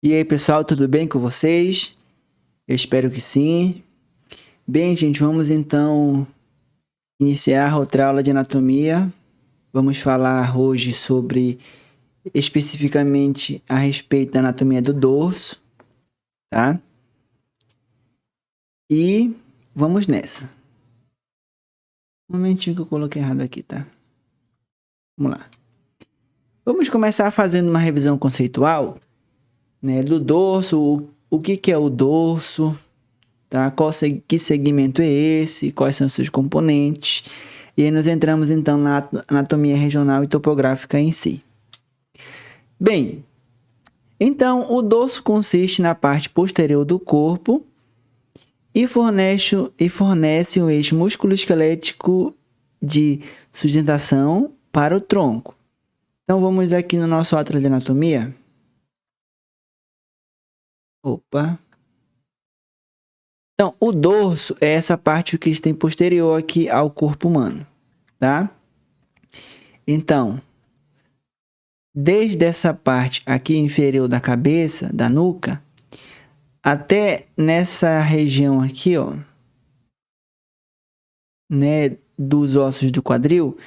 E aí, pessoal, tudo bem com vocês? Eu espero que sim. Bem, gente, vamos então iniciar outra aula de anatomia. Vamos falar hoje sobre especificamente a respeito da anatomia do dorso, tá? E vamos nessa. Um momentinho que eu coloquei errado aqui, tá? Vamos lá. Vamos começar fazendo uma revisão conceitual, né, do dorso, o que é o dorso, tá? Que segmento é esse? Quais são os seus componentes? E aí nós entramos então na anatomia regional e topográfica em si. Bem, então o dorso consiste na parte posterior do corpo e fornece um eixo musculoesquelético de sustentação para o tronco. Então vamos aqui no nosso atlas de anatomia. Opa! Então, o dorso é essa parte que está posterior aqui ao corpo humano, tá? Então, desde essa parte aqui inferior da cabeça, da nuca, até nessa região aqui, ó, né, dos ossos do quadril,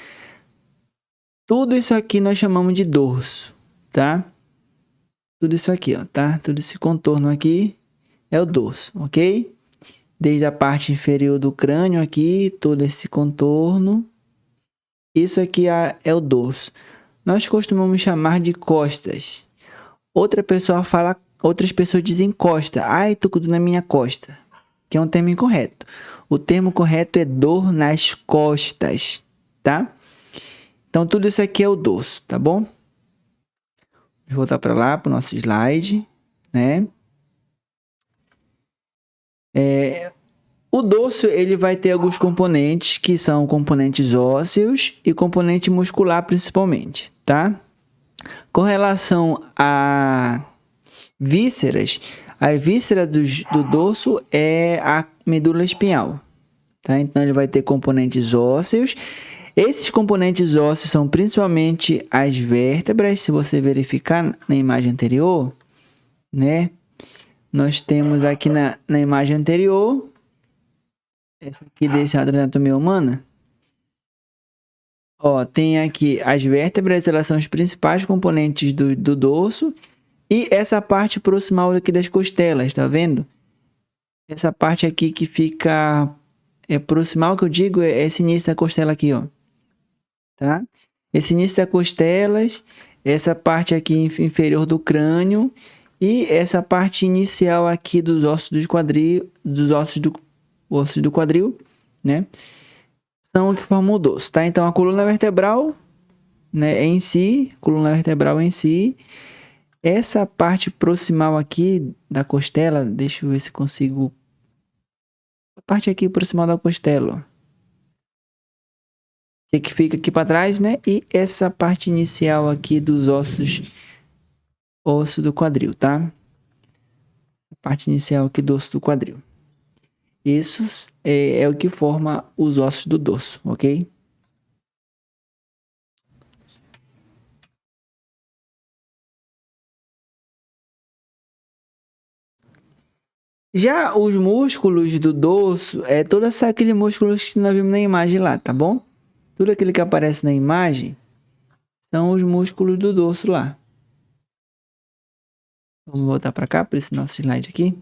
tudo isso aqui nós chamamos de dorso, tá? Tudo isso aqui, ó, tá? Todo esse contorno aqui é o dorso, ok? Desde a parte inferior do crânio aqui, todo esse contorno, isso aqui é o dorso. Nós costumamos chamar de costas. Outras pessoas dizem costa. Ai, tô com dor na minha costa, que é um termo incorreto. O termo correto é dor nas costas, tá? Então, tudo isso aqui é o dorso, tá bom? Vou voltar para lá, para o nosso slide, né? O dorso, ele vai ter alguns componentes, que são componentes ósseos e componente muscular, principalmente, tá? Com relação a vísceras, a víscera do dorso é a medula espinhal, tá? Então, ele vai ter componentes ósseos. Esses componentes ósseos são principalmente as vértebras. Se você verificar na imagem anterior, né? Nós temos aqui na imagem anterior, essa aqui desse lado da anatomia humana, ó, tem aqui as vértebras, elas são os principais componentes do dorso. E essa parte proximal aqui das costelas, tá vendo? Essa parte aqui que fica proximal, que eu digo, é esse início da costela aqui, ó. Tá? Esse início das costelas, essa parte aqui inferior do crânio e essa parte inicial aqui dos ossos do quadril, ossos do quadril, né? São o que formam o dorso, tá? Então a coluna vertebral, né, em si, coluna vertebral em si, essa parte proximal aqui da costela, deixa eu ver se consigo. A parte aqui proximal da costela, ó, que fica aqui para trás, né? E essa parte inicial aqui dos osso do quadril, tá? A parte inicial aqui do osso do quadril. Isso é o que forma os ossos do dorso, ok? Já os músculos do dorso, todo aquele músculo que nós vimos na imagem lá, tá bom? Tudo aquilo que aparece na imagem são os músculos do dorso lá. Vamos voltar para cá, para esse nosso slide aqui.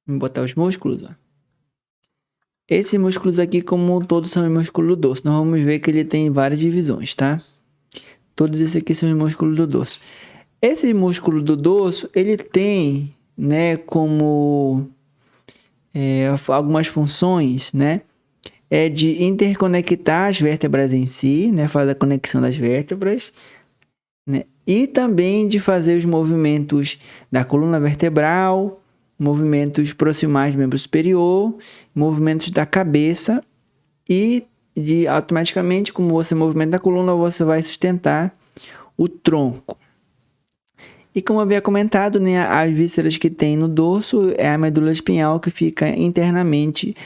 Vamos botar os músculos, ó. Esses músculos aqui, como todos são músculos do dorso, nós vamos ver que ele tem várias divisões, tá? Todos esses aqui são os músculos do dorso. Esse músculo do dorso, ele tem, né, como algumas funções, né? É de interconectar as vértebras em si, né? Fazer a conexão das vértebras, né? E também de fazer os movimentos da coluna vertebral, movimentos proximais do membro superior, movimentos da cabeça e de automaticamente, como você movimenta a coluna, você vai sustentar o tronco. E como eu havia comentado, né, as vísceras que tem no dorso é a medula espinhal que fica internamente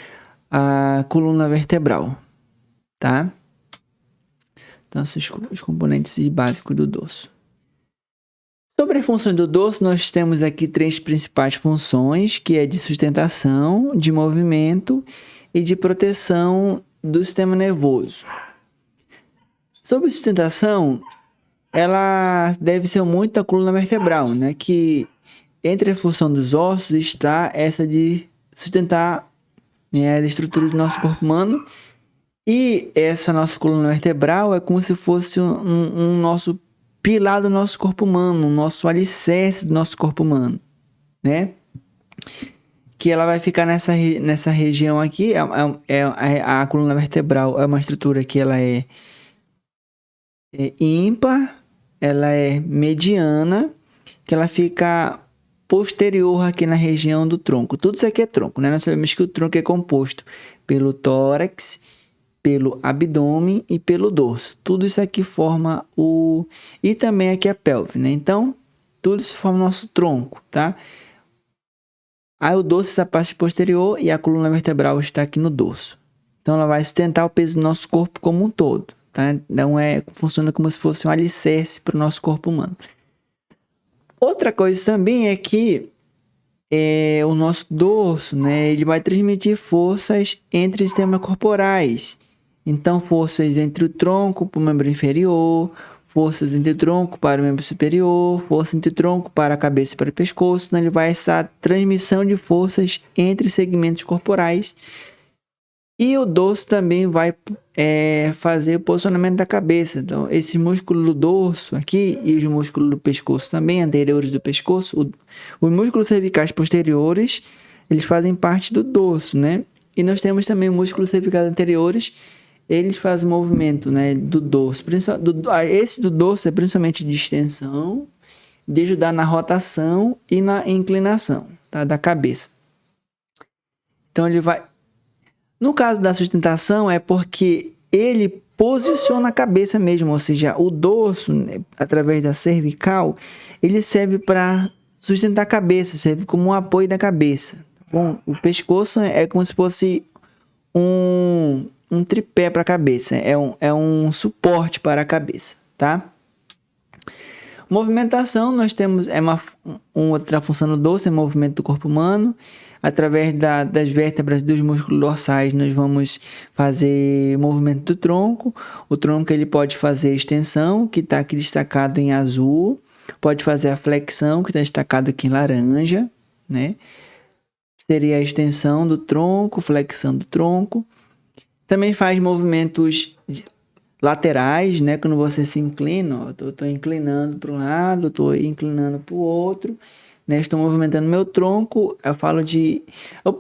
a coluna vertebral, tá? Então, esses os componentes básicos do dorso. Sobre as funções do dorso, nós temos aqui 3 principais funções, que é de sustentação, de movimento e de proteção do sistema nervoso. Sobre sustentação, ela deve ser muito a coluna vertebral, né? Que entre a função dos ossos está essa de sustentar, né, a estrutura do nosso corpo humano. E essa nossa coluna vertebral é como se fosse um nosso pilar do nosso corpo humano, o nosso alicerce do nosso corpo humano, né? Que ela vai ficar nessa região aqui. A coluna vertebral é uma estrutura que ela é ímpar, ela é mediana, que ela fica posterior aqui na região do tronco. Tudo isso aqui é tronco, né? Nós sabemos que o tronco é composto pelo tórax, pelo abdômen e pelo dorso. Tudo isso aqui forma o... E também aqui a pelve, né? Então, tudo isso forma o nosso tronco, tá? Aí o dorso, essa parte posterior, e a coluna vertebral está aqui no dorso. Então, ela vai sustentar o peso do nosso corpo como um todo, tá? Então, funciona como se fosse um alicerce para o nosso corpo humano. Outra coisa também é que o nosso dorso, né? Ele vai transmitir forças entre sistemas corporais. Então, forças entre o tronco para o membro inferior, forças entre o tronco para o membro superior, força entre o tronco para a cabeça e para o pescoço. Então, ele vai essa transmissão de forças entre segmentos corporais. E o dorso também vai fazer o posicionamento da cabeça. Então, esse músculo do dorso aqui e os músculos do pescoço também, anteriores do pescoço, os músculos cervicais posteriores, eles fazem parte do dorso, né? E nós temos também músculos cervicais anteriores, eles fazem movimento, né, do dorso. Esse do dorso é principalmente de extensão, de ajudar na rotação e na inclinação, tá, da cabeça. Então, ele vai... No caso da sustentação, é porque ele posiciona a cabeça mesmo, ou seja, o dorso, né, através da cervical, ele serve para sustentar a cabeça, serve como um apoio da cabeça. Tá bom? O pescoço é como se fosse um tripé para a cabeça, é um suporte para a cabeça, tá? Movimentação, nós temos uma outra função do dorso, é movimento do corpo humano. Através das vértebras dos músculos dorsais, nós vamos fazer movimento do tronco. O tronco ele pode fazer extensão, que está aqui destacado em azul. Pode fazer a flexão, que está destacado aqui em laranja, né? Seria a extensão do tronco, flexão do tronco. Também faz movimentos laterais, né? Quando você se inclina, eu estou inclinando para um lado, estou inclinando para o outro, né? Estou movimentando meu tronco. Eu falo de...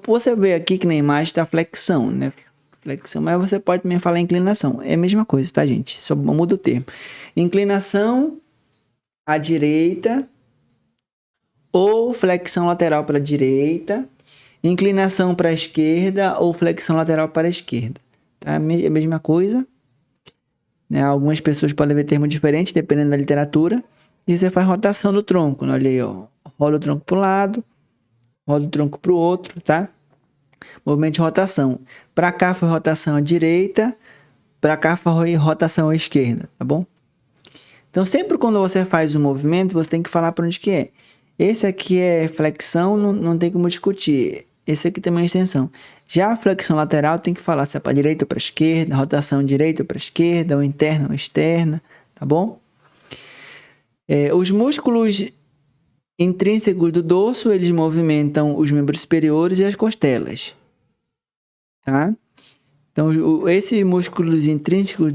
Você vê aqui que na imagem está flexão, né? Flexão, mas você pode também falar inclinação. É a mesma coisa, tá, gente? Só muda o termo. Inclinação à direita ou flexão lateral para a direita. Inclinação para a esquerda ou flexão lateral para a esquerda. Tá? É a mesma coisa. Né? Algumas pessoas podem ver termo diferente, dependendo da literatura. E você faz rotação do tronco. Né? Olha aí, ó. Rola o tronco para o lado, rola o tronco para o outro, tá? Movimento de rotação. Para cá foi rotação à direita, para cá foi rotação à esquerda, tá bom? Então, sempre quando você faz um movimento, você tem que falar para onde que é. Esse aqui é flexão, não tem como discutir. Esse aqui também é extensão. Já a flexão lateral tem que falar se é para direita ou para esquerda, rotação direita ou para esquerda, ou interna ou externa, tá bom? Os músculos intrínsecos do dorso, eles movimentam os membros superiores e as costelas, tá? Então, esses músculos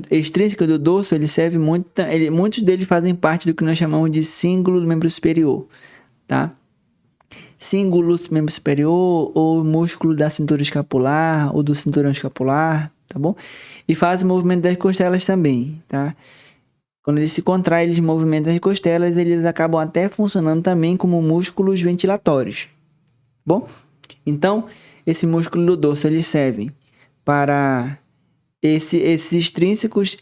extrínsecos do dorso, eles servem muito, muitos deles fazem parte do que nós chamamos de cíngulo do membro superior, tá? Cíngulo do membro superior, ou músculo da cintura escapular, ou do cinturão escapular, tá bom? E fazem o movimento das costelas também, tá? Quando eles se contraem, eles movimentam as costelas, eles acabam até funcionando também como músculos ventilatórios, tá bom? Então, esse músculo do dorso, eles servem para esses extrínsecos,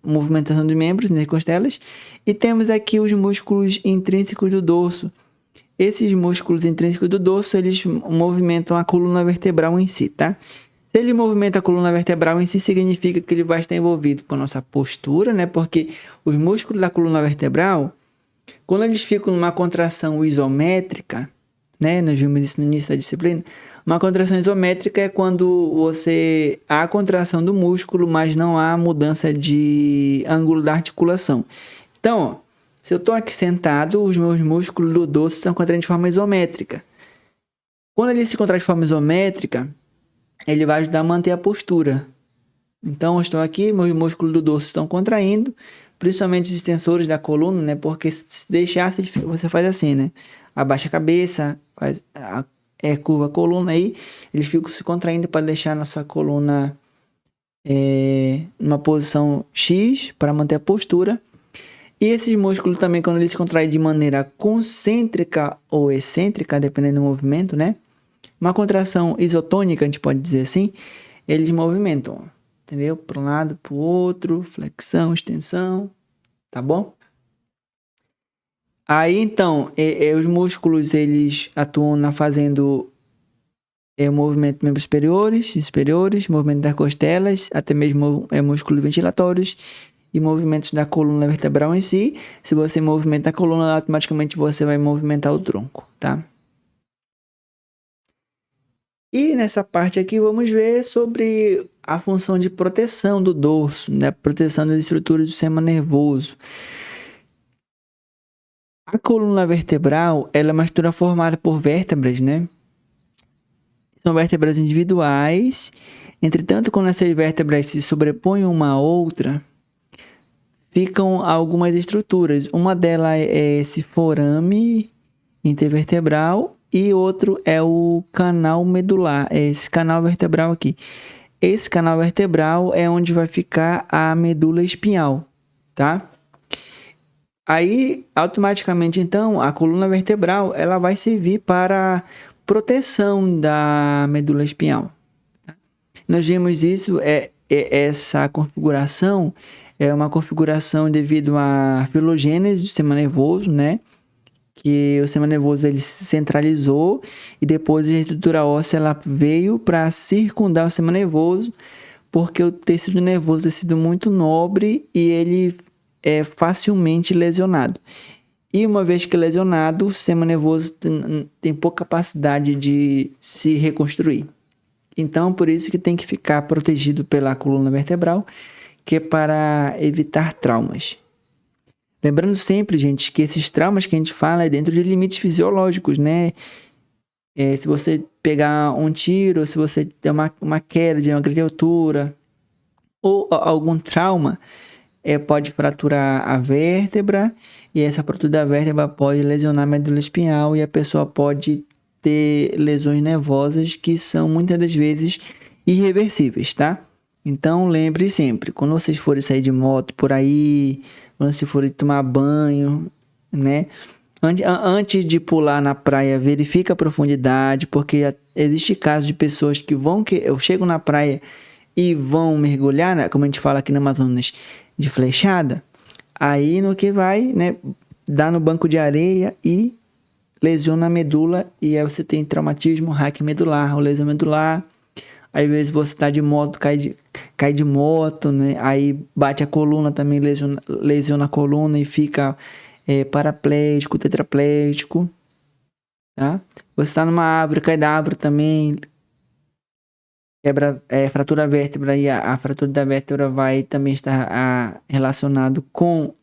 movimentação de membros nas costelas, e temos aqui os músculos intrínsecos do dorso. Esses músculos intrínsecos do dorso, eles movimentam a coluna vertebral em si, tá? Se ele movimenta a coluna vertebral em si, significa que ele vai estar envolvido com a nossa postura, né? Porque os músculos da coluna vertebral Quando eles ficam numa contração isométrica, né? Nós vimos isso no início da disciplina. Uma contração isométrica é quando há contração do músculo, mas não há mudança de ângulo da articulação. Então, ó, se eu estou aqui sentado, os meus músculos do dorso estão contraindo de forma isométrica. Quando ele se contrai de forma isométrica, ele vai ajudar a manter a postura. Então, eu estou aqui, meus músculos do dorso estão contraindo, principalmente os extensores da coluna, né? Porque se deixar, você faz assim, né? Abaixa a cabeça, curva a coluna aí, eles ficam se contraindo para deixar a nossa coluna numa posição X, para manter a postura. E esses músculos também, quando eles se contraem de maneira concêntrica ou excêntrica, dependendo do movimento, né? Uma contração isotônica, a gente pode dizer assim, eles movimentam, entendeu? Para um lado, para o outro, flexão, extensão, tá bom? Aí, então, os músculos, eles atuam fazendo o movimento de membros superiores, movimento das costelas, até mesmo músculos ventilatórios e movimentos da coluna vertebral em si. Se você movimenta a coluna, automaticamente você vai movimentar o tronco, tá? E nessa parte aqui vamos ver sobre a função de proteção do dorso, né? Proteção das estruturas do sistema nervoso. A coluna vertebral, ela é uma estrutura formada por vértebras, né? São vértebras individuais. Entretanto, quando essas vértebras se sobrepõem uma à outra, ficam algumas estruturas. Uma delas é esse forame intervertebral e outro é o canal medular, é esse canal vertebral aqui. Esse canal vertebral é onde vai ficar a medula espinhal, tá? Aí, automaticamente, então, a coluna vertebral, ela vai servir para proteção da medula espinhal. Tá? Nós vimos isso, essa configuração é uma configuração devido à filogênese do sistema nervoso, né? Que o sistema nervoso ele se centralizou e depois a estrutura óssea ela veio para circundar o sistema nervoso, porque o tecido nervoso é tecido muito nobre e ele é facilmente lesionado. E uma vez que lesionado, o sistema nervoso tem pouca capacidade de se reconstruir. Então, por isso que tem que ficar protegido pela coluna vertebral, que é para evitar traumas. Lembrando sempre, gente, que esses traumas que a gente fala é dentro de limites fisiológicos, né? Se você pegar um tiro, se você ter uma queda de uma grande altura ou algum trauma, pode fraturar a vértebra e essa fratura da vértebra pode lesionar a medula espinhal e a pessoa pode ter lesões nervosas que são muitas das vezes irreversíveis, tá? Então lembre sempre, quando vocês forem sair de moto por aí, quando vocês forem tomar banho, né? Antes de pular na praia, verifica a profundidade, porque existe casos de pessoas que chegam na praia e vão mergulhar, né? Como a gente fala aqui no Amazonas, de flechada, aí no que vai, né? Dá no banco de areia e lesiona a medula, e aí você tem traumatismo raquimedular ou lesão medular. Às vezes você está de moto, cai de moto, né? Aí bate a coluna também, lesiona a coluna e fica paraplégico, tetraplégico, tá? Você está numa árvore, cai da árvore também, fratura a vértebra e a fratura da vértebra vai também estar relacionado com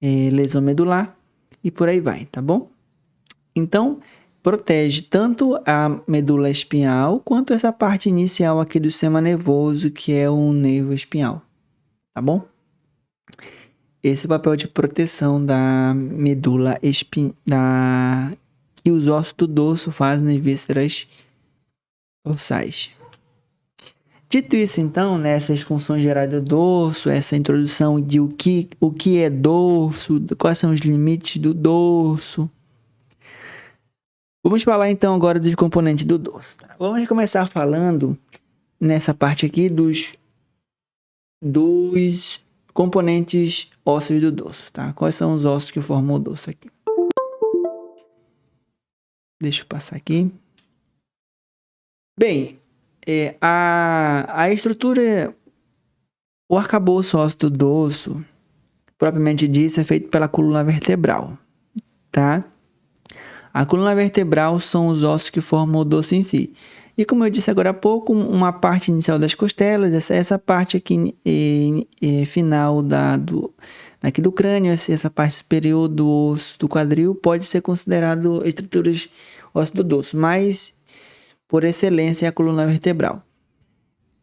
lesão medular e por aí vai, tá bom? Então, protege tanto a medula espinhal quanto essa parte inicial aqui do sistema nervoso, que é o nervo espinhal, tá bom? Esse é o papel de proteção da medula que os ossos do dorso fazem nas vísceras dorsais. Dito isso, então, né, essas funções gerais do dorso, essa introdução de o que é dorso, quais são os limites do dorso. Vamos falar então agora dos componentes do dorso. Tá? Vamos começar falando nessa parte aqui dos componentes ósseos do dorso, tá? Quais são os ossos que formam o dorso aqui? Deixa eu passar aqui. Bem, a estrutura, o arcabouço ósseo do dorso, propriamente dito, é feito pela coluna vertebral, tá? A coluna vertebral são os ossos que formam o dorso em si. E como eu disse agora há pouco, uma parte inicial das costelas, essa parte aqui final aqui do crânio, essa parte superior do osso do quadril, pode ser considerado estruturas ósseo do dorso, mas por excelência é a coluna vertebral.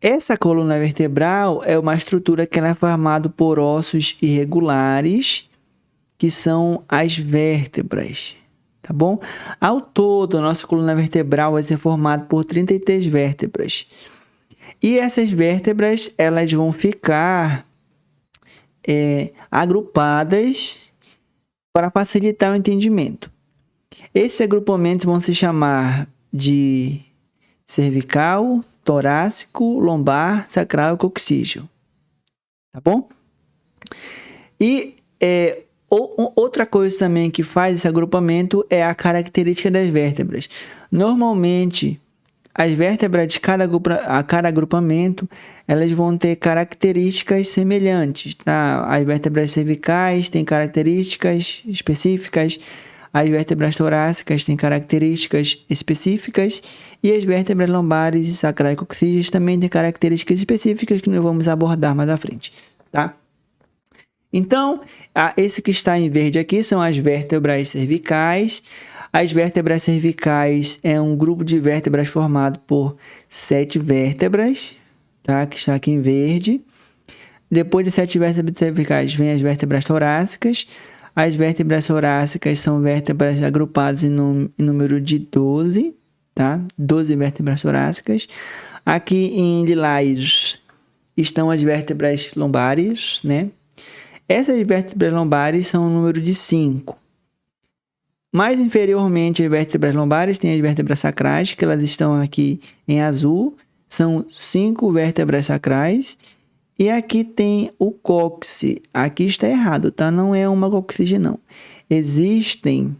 Essa coluna vertebral é uma estrutura que ela é formada por ossos irregulares, que são as vértebras, tá bom? Ao todo, a nossa coluna vertebral vai ser formada por 33 vértebras. E essas vértebras, elas vão ficar agrupadas para facilitar o entendimento. Esses agrupamentos vão se chamar de cervical, torácico, lombar, sacral e coxígeo. Tá bom? E outra coisa também que faz esse agrupamento é a característica das vértebras. Normalmente, as vértebras de cada agrupamento, elas vão ter características semelhantes, tá? As vértebras cervicais têm características específicas, as vértebras torácicas têm características específicas e as vértebras lombares, sacral e coxígeos também têm características específicas que nós vamos abordar mais à frente, tá? Então, esse que está em verde aqui são as vértebras cervicais. As vértebras cervicais é um grupo de vértebras formado por 7 vértebras, tá? Que está aqui em verde. Depois de 7 vértebras cervicais, vem as vértebras torácicas. As vértebras torácicas são vértebras agrupadas em número de 12, tá? 12 vértebras torácicas. Aqui em lilás estão as vértebras lombares, né? Essas vértebras lombares são o número de 5. Mais inferiormente às vértebras lombares tem as vértebras sacrais, que elas estão aqui em azul. São 5 vértebras sacrais. E aqui tem o cóccix. Aqui está errado, tá? Não é uma coxígea, não. Existem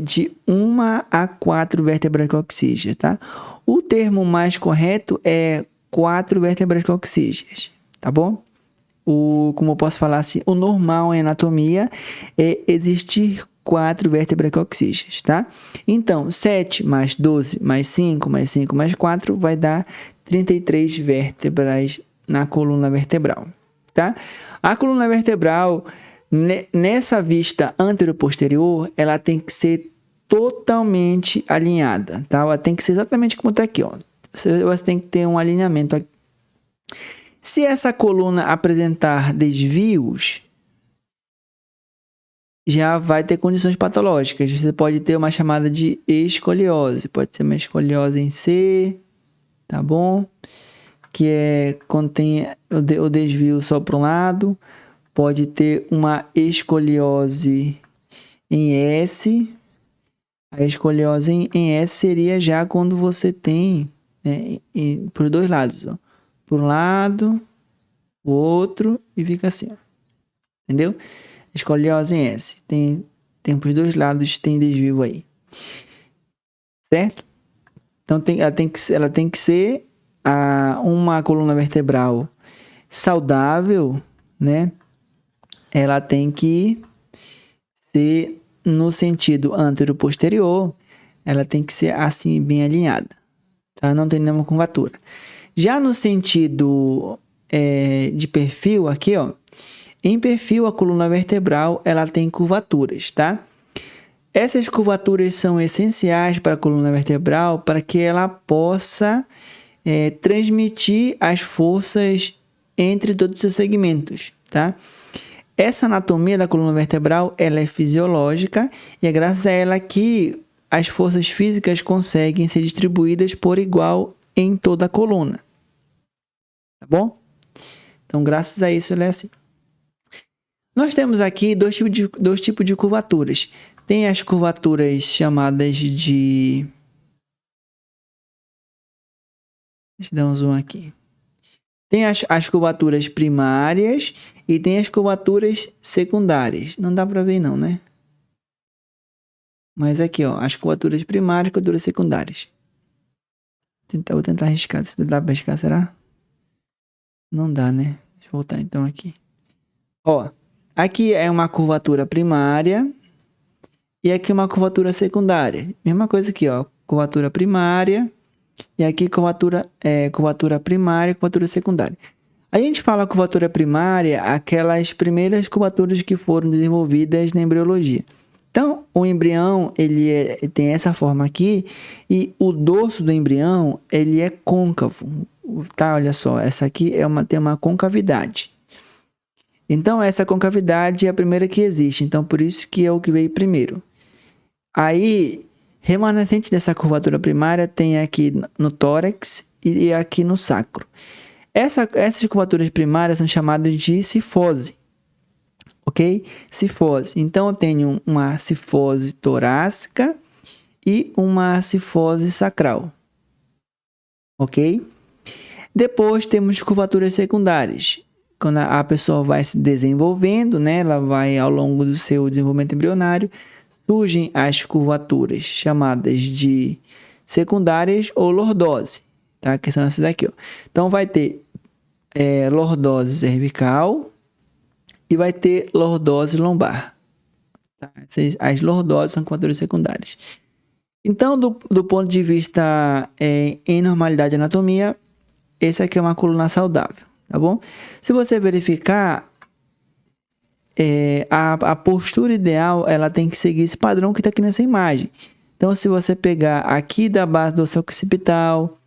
de 1 a 4 vértebras coxígeas, tá? O termo mais correto é 4 vértebras coxígeas, tá bom? Como eu posso falar assim, o normal em anatomia é existir 4 vértebras coxígeas, tá? Então, 7 mais 12 mais 5 mais 5 mais 4 vai dar 33 vértebras na coluna vertebral, tá? A coluna vertebral, nessa vista anteroposterior, ela tem que ser totalmente alinhada, tá? Ela tem que ser exatamente como está aqui, ó. Você tem que ter um alinhamento aqui. Se essa coluna apresentar desvios, já vai ter condições patológicas. Você pode ter uma chamada de escoliose. Pode ser uma escoliose em C, tá bom? Que é quando tem o desvio só para um lado. Pode ter uma escoliose em S. A escoliose em S seria já quando você tem por dois lados, ó. Por um lado, o outro e fica assim, ó. Entendeu? Escoliose em S. Tem por dois lados, tem desvio aí. Certo? Então, ela tem que ser uma coluna vertebral saudável, né? Ela tem que ser no sentido antero-posterior, ela tem que ser assim, bem alinhada, tá? Não tem nenhuma curvatura. Já no sentido de perfil, aqui, ó, em perfil, a coluna vertebral, ela tem curvaturas, tá? Essas curvaturas são essenciais para a coluna vertebral para que ela possa transmitir as forças entre todos os seus segmentos, tá? Essa anatomia da coluna vertebral, ela é fisiológica e é graças a ela que as forças físicas conseguem ser distribuídas por igual em toda a coluna. Tá bom? Então, graças a isso, ela é assim. Nós temos aqui dois tipos de curvaturas. Tem as curvaturas chamadas de... Deixa eu dar um zoom aqui. Tem as curvaturas primárias e tem as curvaturas secundárias. Não dá para ver não, né? Mas aqui, ó, as curvaturas primárias e curvaturas secundárias. Vou tentar arriscar. Se dá para arriscar, será? Não dá, né? Deixa eu voltar então aqui. Ó, aqui é uma curvatura primária, E aqui uma curvatura secundária. Mesma coisa aqui, ó. Curvatura primária. E aqui curvatura primária e curvatura secundária. A gente fala curvatura primária, aquelas primeiras curvaturas que foram desenvolvidas na embriologia. Então, o embrião, ele tem essa forma aqui, e o dorso do embrião, ele é côncavo, tá? Olha só, essa aqui tem uma concavidade. Então, essa concavidade é a primeira que existe, então por isso que é o que veio primeiro. Aí, remanescente dessa curvatura primária tem aqui no tórax e aqui no sacro. Essas curvaturas primárias são chamadas de cifose, ok? Cifose. Então, eu tenho uma cifose torácica e uma cifose sacral, ok? Depois, temos curvaturas secundárias. Quando a pessoa vai se desenvolvendo, né? Ela vai ao longo do seu desenvolvimento embrionário, surgem as curvaturas chamadas de secundárias ou lordose, tá? Que são essas aqui, ó. Então, vai ter lordose cervical e vai ter lordose lombar. Tá? As lordoses são curvaturas secundárias. Então, do ponto de vista em normalidade de anatomia, esse aqui é uma coluna saudável, tá bom? Se você verificar, a postura ideal, ela tem que seguir esse padrão que está aqui nessa imagem. Então, se você pegar aqui da base do osso occipital,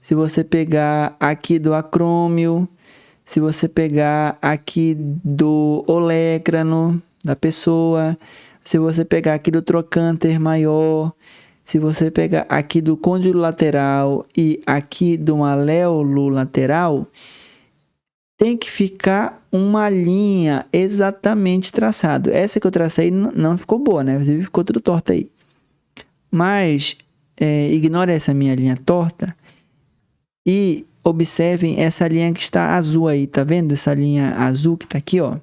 se você pegar aqui do acrômio, se você pegar aqui do olecrano da pessoa, se você pegar aqui do trocânter maior, se você pegar aqui do côndilo lateral e aqui do maléolo lateral, tem que ficar uma linha exatamente traçada. Essa que eu tracei não ficou boa, né? Você ficou tudo torta aí. Mas ignore essa minha linha torta e observem essa linha que está azul aí, tá vendo? Essa linha azul que tá aqui, ó.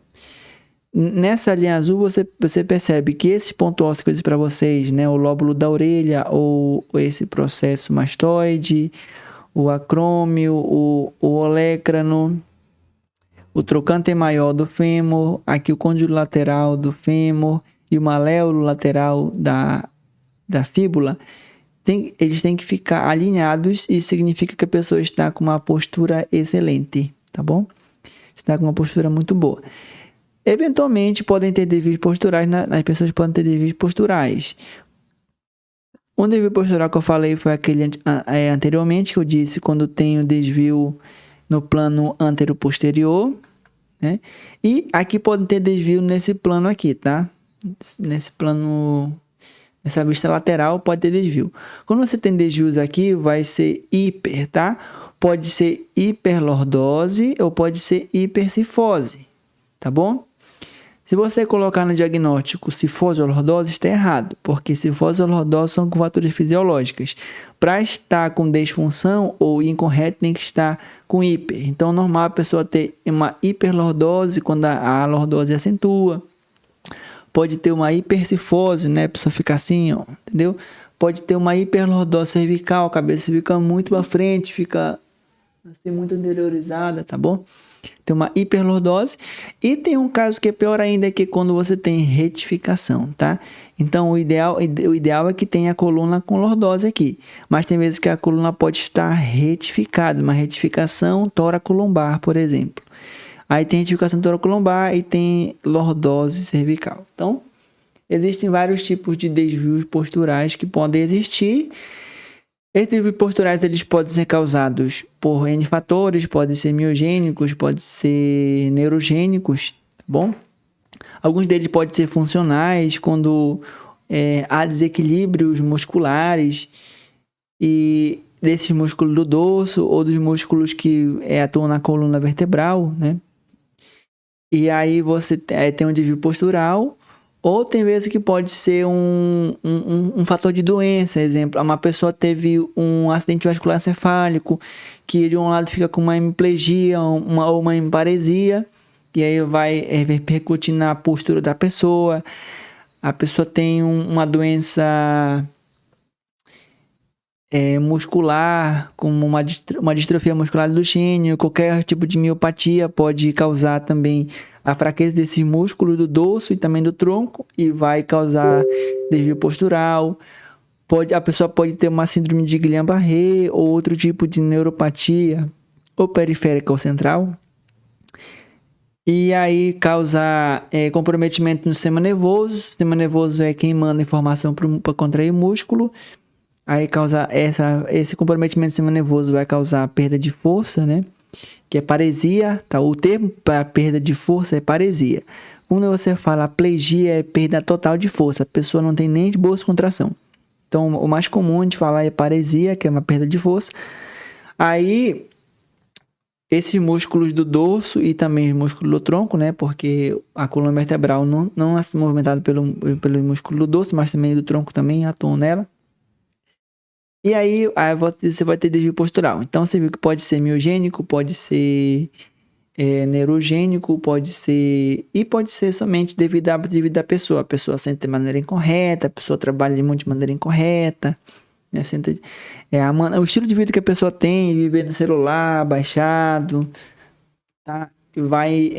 Nessa linha azul você percebe que esses pontos ósseos que eu disse para vocês, né? O lóbulo da orelha ou esse processo mastoide, o acrômio, o olecrano, o trocânter maior do fêmur, aqui o côndilo lateral do fêmur e o maléolo lateral da fíbula, eles têm que ficar alinhados. Isso significa que a pessoa está com uma postura excelente, tá bom? Está com uma postura muito boa. Eventualmente, podem ter desvios posturais, as pessoas podem ter desvios posturais. Um desvio postural que eu falei foi aquele anteriormente, que eu disse quando tem o desvio no plano antero-posterior, né? E aqui pode ter desvio nesse plano aqui, tá? Nesse plano, nessa vista lateral pode ter desvio. Quando você tem desvios aqui, vai ser hiper, tá? Pode ser hiperlordose ou pode ser hipercifose, tá bom? Se você colocar no diagnóstico cifose ou lordose, está errado, porque cifose ou lordose são curvaturas fisiológicas. Para estar com disfunção ou incorreto, tem que estar com hiper. Então, é normal a pessoa ter uma hiperlordose quando a lordose acentua. Pode ter uma hipercifose, né? A pessoa fica assim, ó, entendeu? Pode ter uma hiperlordose cervical, a cabeça fica muito para frente, fica assim, muito anteriorizada, tá bom? Tem uma hiperlordose. E tem um caso que é pior ainda, que é quando você tem retificação, tá? Então, o ideal é que tenha a coluna com lordose aqui. Mas tem vezes que a coluna pode estar retificada, uma retificação toracolombar, por exemplo. Aí tem retificação toracolombar e tem lordose cervical. Então, existem vários tipos de desvios posturais que podem existir. Esses desvios posturais, eles podem ser causados por N fatores, podem ser miogênicos, podem ser neurogênicos, tá bom? Alguns deles podem ser funcionais, quando há desequilíbrios musculares e desses músculos do dorso ou dos músculos que atuam na coluna vertebral, né? E aí você tem um desvio postural. Ou tem vezes que pode ser um fator de doença. Exemplo, uma pessoa teve um acidente vascular encefálico, que de um lado fica com uma hemiplegia ou uma hemparesia, e aí vai repercutir na postura da pessoa. A pessoa tem uma doença muscular, como uma distrofia muscular do Duchenne, qualquer tipo de miopatia pode causar também a fraqueza desses músculos do dorso e também do tronco e vai causar desvio postural. A pessoa pode ter uma síndrome de Guillain-Barré ou outro tipo de neuropatia, ou periférica ou central. E aí causar comprometimento no sistema nervoso. O sistema nervoso é quem manda informação para contrair músculo. Aí esse comprometimento do sistema nervoso vai causar perda de força, né? Que é paresia, tá? O termo para perda de força é paresia. Quando você fala aplegia, é perda total de força. A pessoa não tem nem de boa contração. Então, o mais comum de falar é paresia, que é uma perda de força. Aí, esses músculos do dorso e também os músculos do tronco, né? Porque a coluna vertebral não é movimentada pelo músculo do dorso, mas também do tronco também atuam nela. E aí você vai ter desvio postural. Então, você viu que pode ser miogênico, pode ser neurogênico, pode ser somente devido à pessoa. A pessoa sente de maneira incorreta, a pessoa trabalha muito de maneira incorreta, né? O estilo de vida que a pessoa tem, viver no celular, baixado, tá? Vai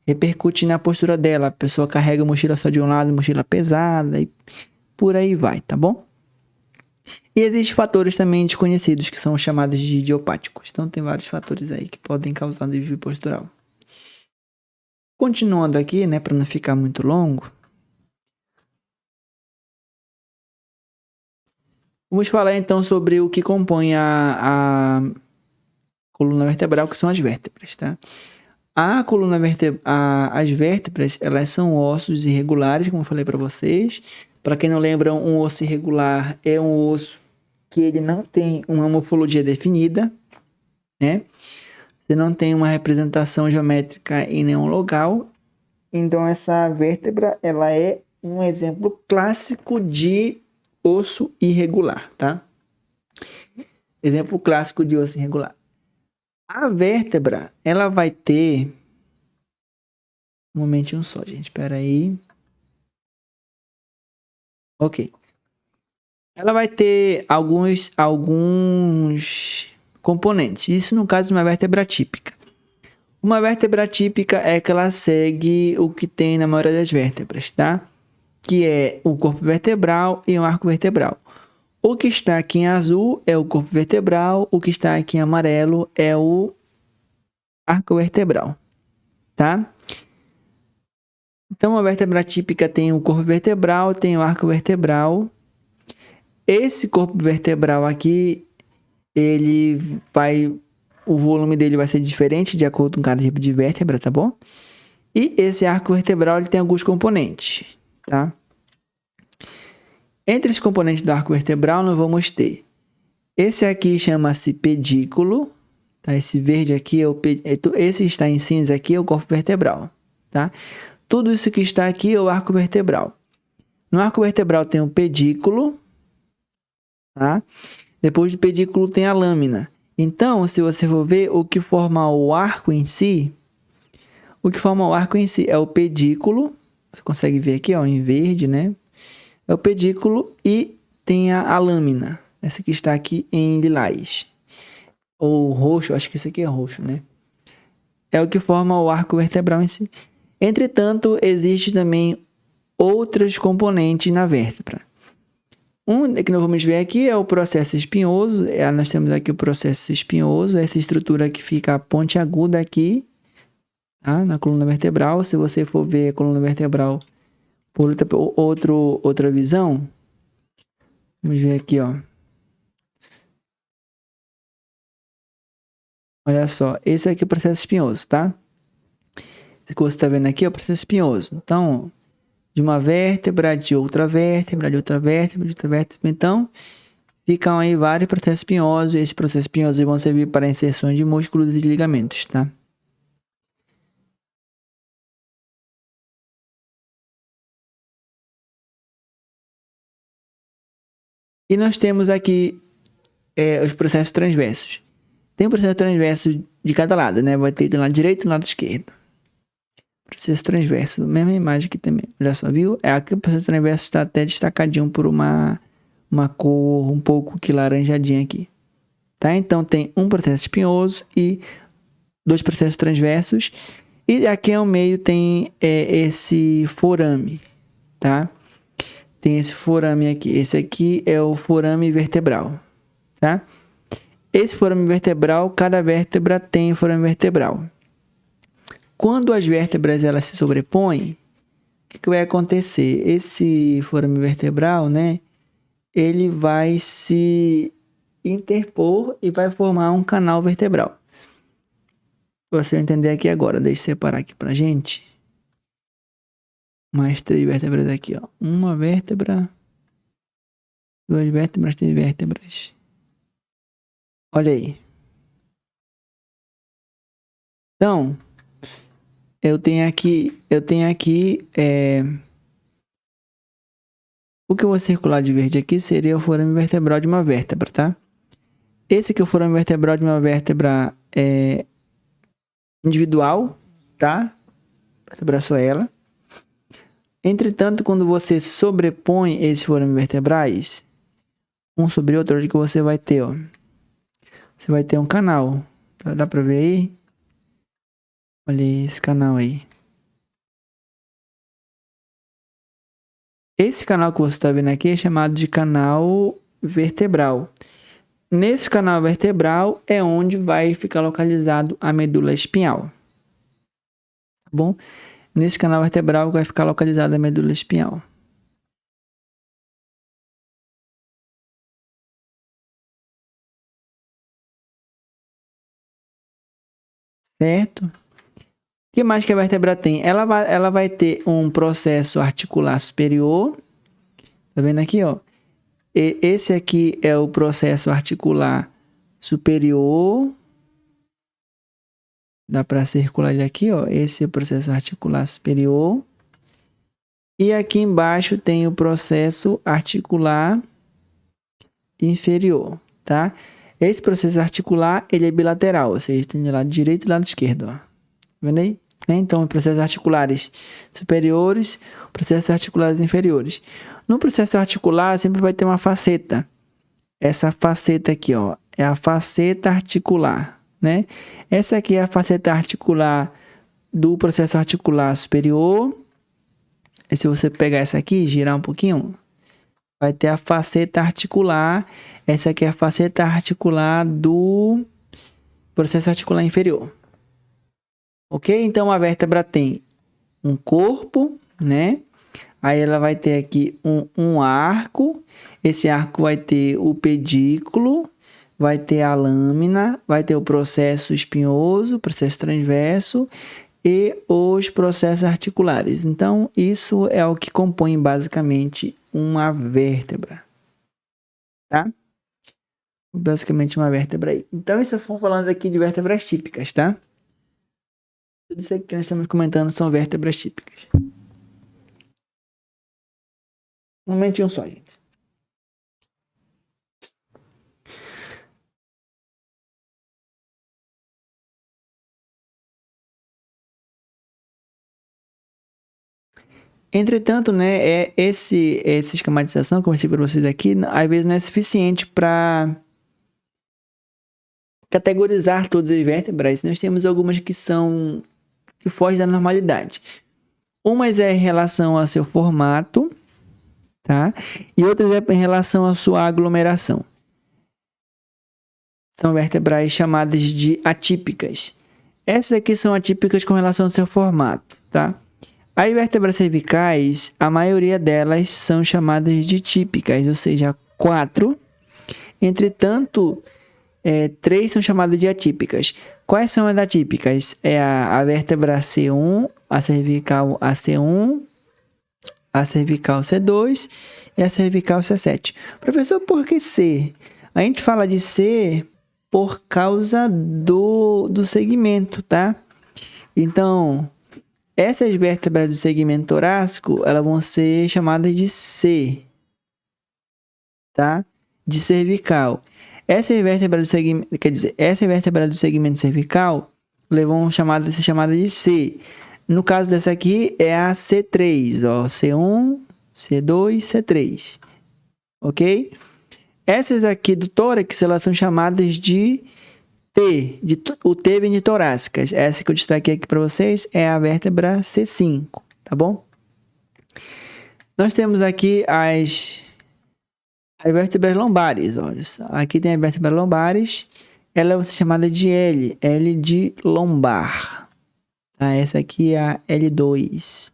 repercutir na postura dela. A pessoa carrega a mochila só de um lado, mochila pesada, e por aí vai, tá bom? E existem fatores também desconhecidos, que são chamados de idiopáticos. Então, tem vários fatores aí que podem causar desvio postural. Continuando aqui, né, para não ficar muito longo. Vamos falar então sobre o que compõe a coluna vertebral, que são as vértebras, tá? As vértebras, elas são ossos irregulares, como eu falei para vocês. Para quem não lembra, um osso irregular é um osso que ele não tem uma morfologia definida, né? Você não tem uma representação geométrica em nenhum local. Então, essa vértebra, ela é um exemplo clássico de osso irregular, tá? Exemplo clássico de osso irregular. A vértebra, ela vai ter... Um momentinho só, gente. Espera aí. Ok. Ela vai ter alguns componentes. Isso no caso de uma vértebra típica. Uma vértebra típica é que ela segue o que tem na maioria das vértebras, tá? Que é o corpo vertebral e o arco vertebral. O que está aqui em azul é o corpo vertebral, o que está aqui em amarelo é o arco vertebral, tá? Então, a vértebra típica tem o corpo vertebral, tem o arco vertebral. Esse corpo vertebral aqui, o volume dele vai ser diferente de acordo com cada tipo de vértebra, tá bom? E esse arco vertebral, ele tem alguns componentes, tá? Entre os componentes do arco vertebral, nós vamos ter esse aqui chama-se pedículo, tá? Esse verde aqui esse está em cinza aqui é o corpo vertebral, tá? Tudo isso que está aqui é o arco vertebral. No arco vertebral tem o pedículo, tá? Depois do pedículo tem a lâmina. Então, se você for ver o que forma o arco em si, é o pedículo. Você consegue ver aqui, ó, em verde, né? É o pedículo e tem a lâmina. Essa que está aqui em lilás. Ou roxo, acho que esse aqui é roxo, né? É o que forma o arco vertebral em si. Entretanto, existe também outros componentes na vértebra. Um que nós vamos ver aqui é o processo espinhoso. Nós temos aqui o processo espinhoso, essa estrutura que fica pontiaguda aqui, tá? Na coluna vertebral. Se você for ver a coluna vertebral por outra visão, vamos ver aqui, ó. Olha só, esse aqui é o processo espinhoso, tá? Esse que você está vendo aqui é o processo espinhoso. Então, de uma vértebra, de outra vértebra, de outra vértebra, de outra vértebra. Então, ficam aí vários processos espinhosos. Esses processos espinhosos vão servir para inserções de músculos e de ligamentos, tá? E nós temos aqui os processos transversos. Tem o processo transverso de cada lado, né? Vai ter do lado direito e do lado esquerdo. Processo transverso, mesma imagem aqui também. Olha só, viu? Aqui o processo transverso está até destacadinho por uma uma cor um pouco que laranjadinha aqui. Tá? Então, tem um processo espinhoso e 2 processos transversos. E aqui ao meio tem esse forame, tá? Tem esse forame aqui. Esse aqui é o forame vertebral, tá? Esse forame vertebral, cada vértebra tem forame vertebral. Quando as vértebras elas se sobrepõem, o que vai acontecer? Esse forame vertebral, né? Ele vai se interpor e vai formar um canal vertebral. Pra você entender aqui agora, deixa eu separar aqui pra gente. Mais 3 vértebras aqui, ó. Uma vértebra, 2 vértebras, 3 vértebras. Olha aí. Então, eu tenho aqui, o que eu vou circular de verde aqui seria o forame vertebral de uma vértebra, tá? Esse aqui é o forame vertebral de uma vértebra individual, tá? Vértebra só ela. Entretanto, quando você sobrepõe esses forames vertebrais, um sobre outro, onde que você vai ter, ó? Você vai ter um canal. Dá pra ver aí? Olha aí esse canal aí. Esse canal que você está vendo aqui é chamado de canal vertebral. Nesse canal vertebral é onde vai ficar localizado a medula espinhal. Tá bom? Nesse canal vertebral vai ficar localizada a medula espinhal. Certo? O que mais que a vértebra tem? Ela vai ter um processo articular superior. Tá vendo aqui, ó? Esse aqui é o processo articular superior. Dá para circular ele aqui, ó. Esse é o processo articular superior. E aqui embaixo tem o processo articular inferior, tá? Esse processo articular, ele é bilateral, ou seja, tem do lado direito e do lado esquerdo, ó. Tá vendo aí? Então, processos articulares superiores, processos articulares inferiores. No processo articular, sempre vai ter uma faceta. Essa faceta aqui, ó, é a faceta articular, né? Essa aqui é a faceta articular do processo articular superior. E se você pegar essa aqui e girar um pouquinho, vai ter a faceta articular. Essa aqui é a faceta articular do processo articular inferior. Ok? Então, a vértebra tem um corpo, né? Aí ela vai ter aqui um arco. Esse arco vai ter o pedículo, vai ter a lâmina, vai ter o processo espinhoso, processo transverso e os processos articulares. Então, isso é o que compõe basicamente uma vértebra, tá? Basicamente uma vértebra aí. Então, isso foi falando aqui de vértebras típicas, tá? Tudo isso aqui que nós estamos comentando são vértebras típicas. Um momentinho só, gente. Entretanto, né, essa esquematização que eu mostrei para vocês aqui, às vezes não é suficiente para categorizar todas as vértebras. Nós temos algumas que fogem da normalidade. Umas é em relação ao seu formato, tá? E outras é em relação à sua aglomeração. São vértebras chamadas de atípicas. Essas aqui são atípicas com relação ao seu formato, tá? As vértebras cervicais, a maioria delas são chamadas de típicas, ou seja, 4. Entretanto, 3 são chamadas de atípicas. Quais são as atípicas? É a vértebra C1, a cervical AC1, a cervical C2 e a cervical C7. Professor, por que C? A gente fala de C por causa do segmento, tá? Então, essas vértebras do segmento torácico, elas vão ser chamadas de C, tá? De cervical. Essas vértebras do segmento, quer dizer, essa vértebra do segmento cervical, vão ser chamada de C. No caso dessa aqui, é a C3, ó, C1, C2, C3. ok? Essas aqui do tórax, elas são chamadas de T, o T vem de torácicas. Essa que eu destaquei aqui para vocês é a vértebra C5, tá bom? Nós temos aqui as vértebras lombares, olha só. Aqui tem a vértebra lombares, ela é chamada de L de lombar. Tá? Essa aqui é a L2.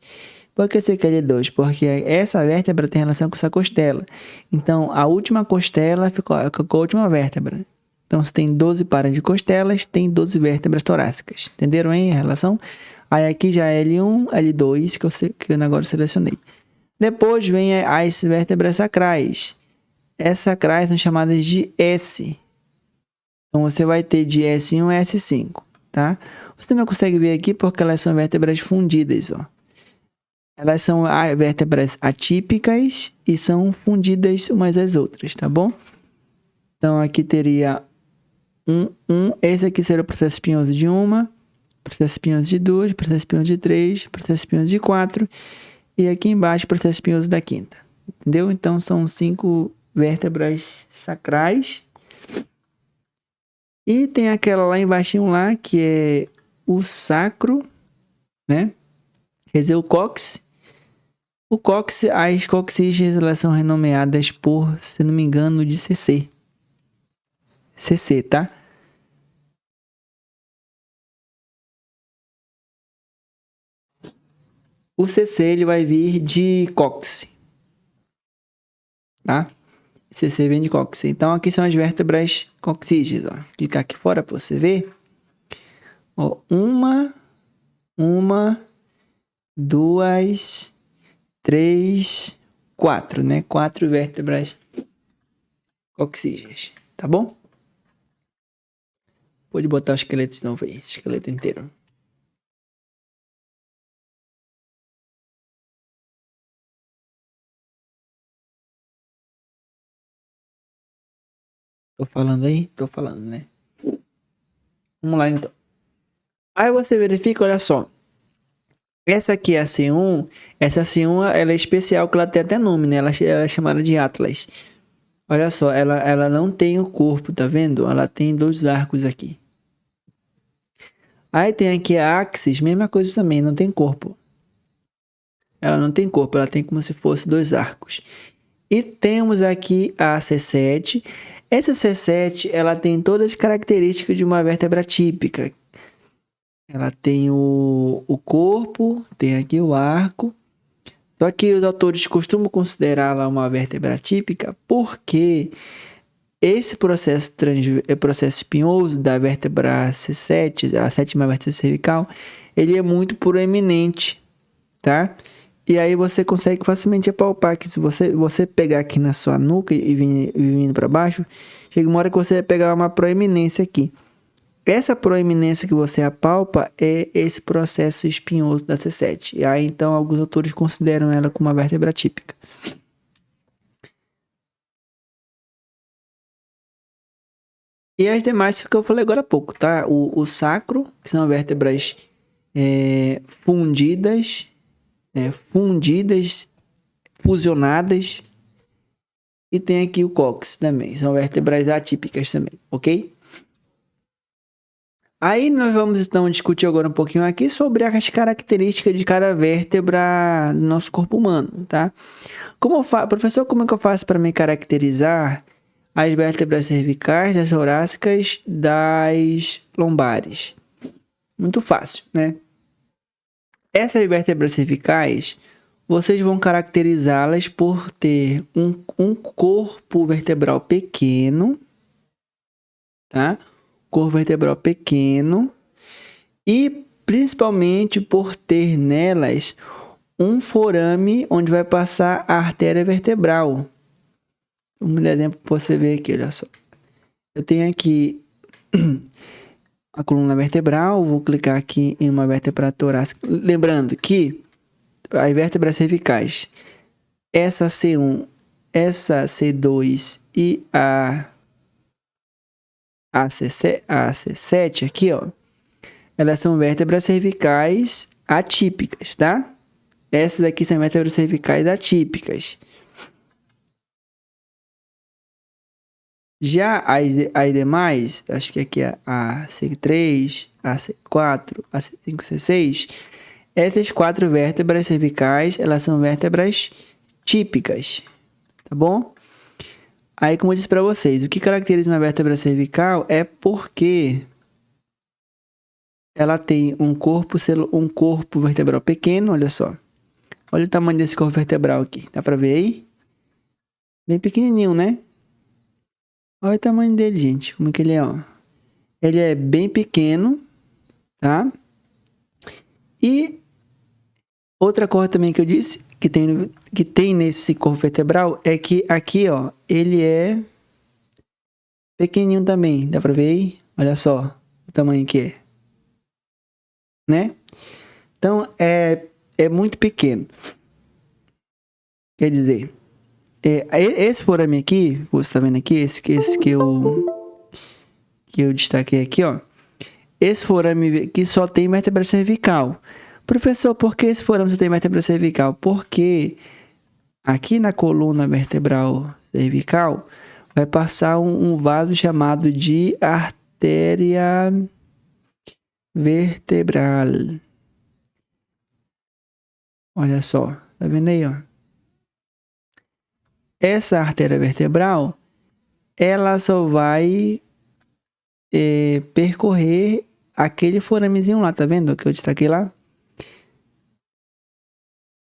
Por que esse aqui é L2? Porque essa vértebra tem relação com essa costela. Então, a última costela ficou com a última vértebra. Então, se tem 12 pares de costelas, tem 12 vértebras torácicas. Entenderam aí a relação? Aí aqui já é L1, L2, que eu agora selecionei. Depois vem as vértebras sacrais. Essas sacrais são chamadas de S. Então, você vai ter de S1 a S5, tá? Você não consegue ver aqui porque elas são vértebras fundidas, ó. Elas são vértebras atípicas e são fundidas umas às outras, tá bom? Então, aqui teria esse aqui seria o processo espinhoso de uma, processo espinhoso de duas, processo espinhoso de três, processo espinhoso de quatro, e aqui embaixo, processo espinhoso da quinta. Entendeu? Então, são 5 vértebras sacrais. E tem aquela lá embaixo lá, que é o sacro, né? Quer dizer, o cóccix. O cóccix, as coccígeas, elas são renomeadas por, se não me engano, de CC. CC, tá? O CC, ele vai vir de cóccix, tá? CC vem de cóccix. Então, aqui são as vértebras coccígeas, ó. Clicar aqui fora para você ver. Ó, uma, duas, três, 4, né? 4 vértebras coccígeas, tá bom? Pode botar o esqueleto de novo aí, esqueleto inteiro. Tô falando aí? Tô falando, né? Vamos lá, então. Aí você verifica, olha só. Essa aqui é a C1. Essa C1, ela é especial, que ela tem até nome, né? Ela é chamada de Atlas. Olha só, ela não tem o corpo, tá vendo? Ela tem 2 arcos aqui. Aí tem aqui a Axis, mesma coisa também, não tem corpo. Ela não tem corpo, ela tem como se fosse 2 arcos. E temos aqui a C7. Essa C7, ela tem todas as características de uma vértebra típica. Ela tem o corpo, tem aqui o arco. Só que os autores costumam considerá-la uma vértebra típica porque esse processo espinhoso da vértebra C7, a sétima vértebra cervical, ele é muito proeminente, tá? E aí você consegue facilmente apalpar que se você pegar aqui na sua nuca e vindo para baixo, chega uma hora que você vai pegar uma proeminência aqui. Essa proeminência que você apalpa é esse processo espinhoso da C7. E aí, então, alguns autores consideram ela como uma vértebra típica. E as demais que eu falei agora há pouco, tá? O sacro, que são vértebras fundidas, fusionadas. E tem aqui o cóccix também. São vértebras atípicas também, ok? Aí nós vamos então discutir agora um pouquinho aqui sobre as características de cada vértebra do nosso corpo humano, tá? Professor, como é que eu faço para me caracterizar as vértebras cervicais, das torácicas, das lombares? Muito fácil, né? Essas vértebras cervicais, vocês vão caracterizá-las por ter um corpo vertebral pequeno, tá? Corpo vertebral pequeno e principalmente por ter nelas um forame onde vai passar a artéria vertebral. Vamos dar exemplo para você ver aqui, olha só. Eu tenho aqui a coluna vertebral, vou clicar aqui em uma vértebra torácica. Lembrando que as vértebras cervicais, essa C1, essa C2 e a C7 aqui, ó, elas são vértebras cervicais atípicas, tá? Essas aqui são vértebras cervicais atípicas. Já as demais, acho que aqui é a C3, a C4, a C5, C6, essas 4 vértebras cervicais, elas são vértebras típicas, tá bom? Aí, como eu disse para vocês, o que caracteriza uma vértebra cervical é porque ela tem um corpo vertebral pequeno, olha só. Olha o tamanho desse corpo vertebral aqui, dá para ver aí? Bem pequenininho, né? Olha o tamanho dele, gente, como é que ele é, ó. Ele é bem pequeno, tá? E outra coisa também que eu disse, que tem nesse corpo vertebral, é que aqui, ó, ele é pequenininho também, dá pra ver aí? Olha só o tamanho que é, né? Então, é muito pequeno. Quer dizer, esse forame aqui, você tá vendo aqui, esse que eu destaquei aqui, ó. Esse forame aqui só tem vértebra cervical. Professor, por que esse forame só tem vértebra cervical? Porque aqui na coluna vertebral cervical vai passar um vaso chamado de artéria vertebral. Olha só, tá vendo aí, ó? Essa artéria vertebral, ela só vai percorrer aquele foramezinho lá, tá vendo? Que eu destaquei lá.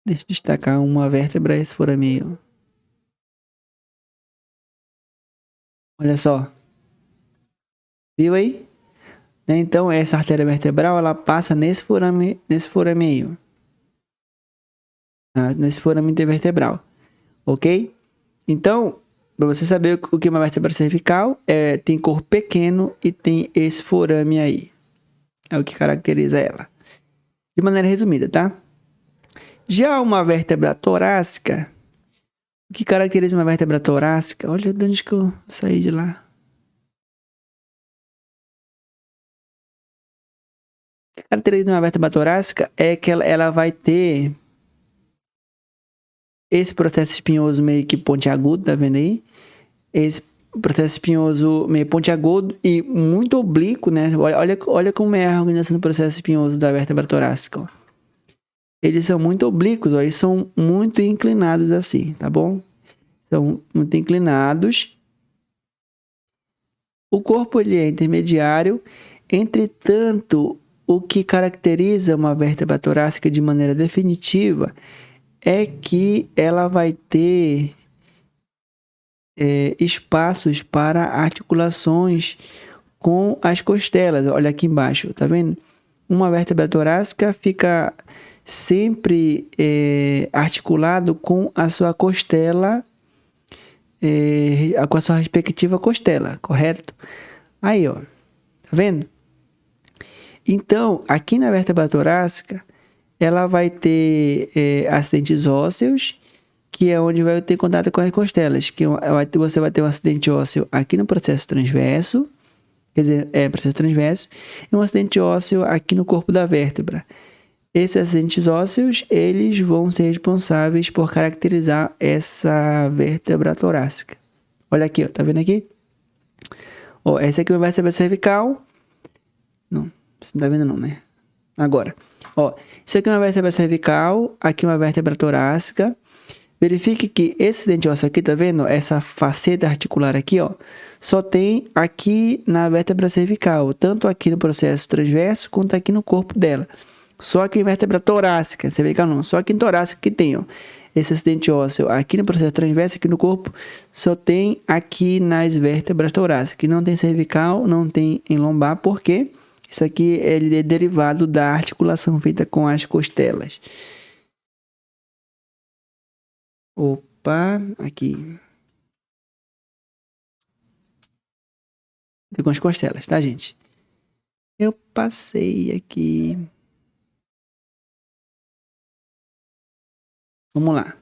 Deixa eu destacar uma vértebra, esse forame aí, ó. Olha só. Viu aí? Então, essa artéria vertebral, ela passa nesse forame aí, ó. Nesse forame intervertebral. Ok? Então, para você saber o que é uma vértebra cervical, tem corpo pequeno e tem esse forame aí. É o que caracteriza ela. De maneira resumida, tá? Já uma vértebra torácica, o que caracteriza uma vértebra torácica? Olha de onde que eu saí de lá. O que caracteriza uma vértebra torácica é que ela vai ter esse processo espinhoso meio que pontiagudo, tá vendo aí? Esse processo espinhoso meio pontiagudo e muito oblíquo, né? Olha como é a organização do processo espinhoso da vértebra torácica, ó. Eles são muito oblíquos, ó, eles são muito inclinados assim, tá bom? São muito inclinados. O corpo ele é intermediário, entretanto, o que caracteriza uma vértebra torácica de maneira definitiva é que ela vai ter espaços para articulações com as costelas. Olha aqui embaixo, tá vendo? Uma vértebra torácica fica sempre articulado com a sua costela, com a sua respectiva costela, correto? Aí, ó, tá vendo? Então, aqui na vértebra torácica, ela vai ter acidentes ósseos, que é onde vai ter contato com as costelas, que você vai ter um acidente ósseo aqui no processo transverso, quer dizer, processo transverso, e um acidente ósseo aqui no corpo da vértebra. Esses acidentes ósseos, eles vão ser responsáveis por caracterizar essa vértebra torácica. Olha aqui, ó, tá vendo aqui? Ó, essa aqui é uma vértebra cervical. Não, você não tá vendo não, né? Agora, ó, isso aqui é uma vértebra cervical, aqui uma vértebra torácica. Verifique que esse acidente ósseo aqui, tá vendo? Essa faceta articular aqui, ó, só tem aqui na vértebra cervical, tanto aqui no processo transverso quanto aqui no corpo dela. Só aqui em vértebra torácica, cervical não, só aqui em torácica que tem, ó, esse acidente ósseo aqui no processo transverso, aqui no corpo, só tem aqui nas vértebras torácicas. Não tem cervical, não tem em lombar, porque isso aqui é derivado da articulação feita com as costelas. Opa, aqui. Tem com as costelas, tá, gente? Eu passei aqui. Vamos lá.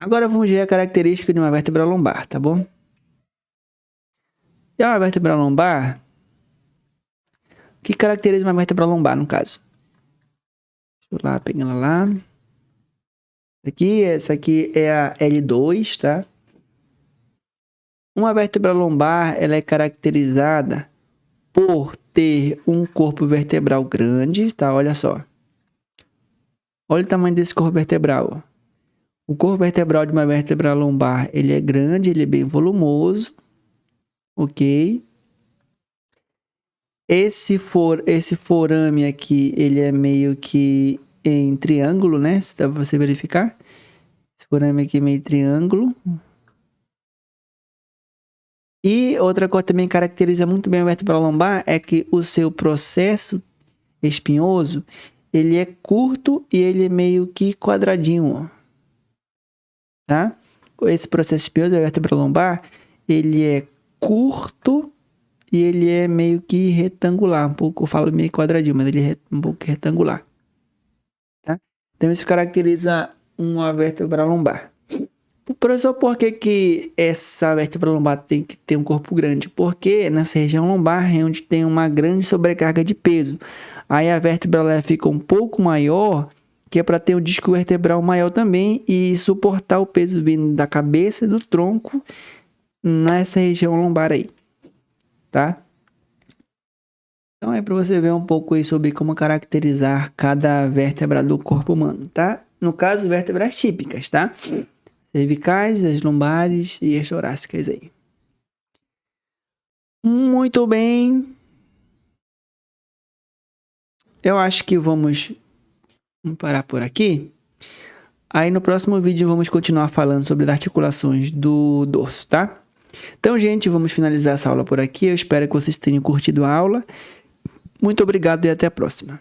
Agora vamos ver a característica de uma vértebra lombar, tá bom? E uma vértebra lombar, o que caracteriza uma vértebra lombar, no caso? Deixa eu lá, pegar ela lá. Essa aqui é a L2, tá? Uma vértebra lombar, ela é caracterizada por ter um corpo vertebral grande, tá? Olha só. Olha o tamanho desse corpo vertebral, ó. O corpo vertebral de uma vértebra lombar, ele é grande, ele é bem volumoso, ok? Esse forame aqui, ele é meio que em triângulo, né? Se dá pra você verificar. Esse forame aqui é meio triângulo. E outra coisa também que caracteriza muito bem a vértebra lombar é que o seu processo espinhoso, ele é curto e ele é meio que quadradinho, ó. Tá? Esse processo espinhoso da vértebra lombar, ele é curto e ele é meio que retangular, um pouco, eu falo meio quadradinho, mas ele é um pouco retangular, tá? Então isso caracteriza uma vértebra lombar. Professor, por que essa vértebra lombar tem que ter um corpo grande? Porque nessa região lombar é onde tem uma grande sobrecarga de peso. Aí a vértebra ela fica um pouco maior, que é para ter um disco vertebral maior também e suportar o peso vindo da cabeça e do tronco nessa região lombar aí, tá? Então é para você ver um pouco aí sobre como caracterizar cada vértebra do corpo humano, tá? No caso, vértebras típicas, tá? Cervicais, as lombares e as torácicas aí. Muito bem. Eu acho que vamos parar por aqui. Aí no próximo vídeo vamos continuar falando sobre as articulações do dorso, tá? Então, gente, vamos finalizar essa aula por aqui. Eu espero que vocês tenham curtido a aula. Muito obrigado e até a próxima.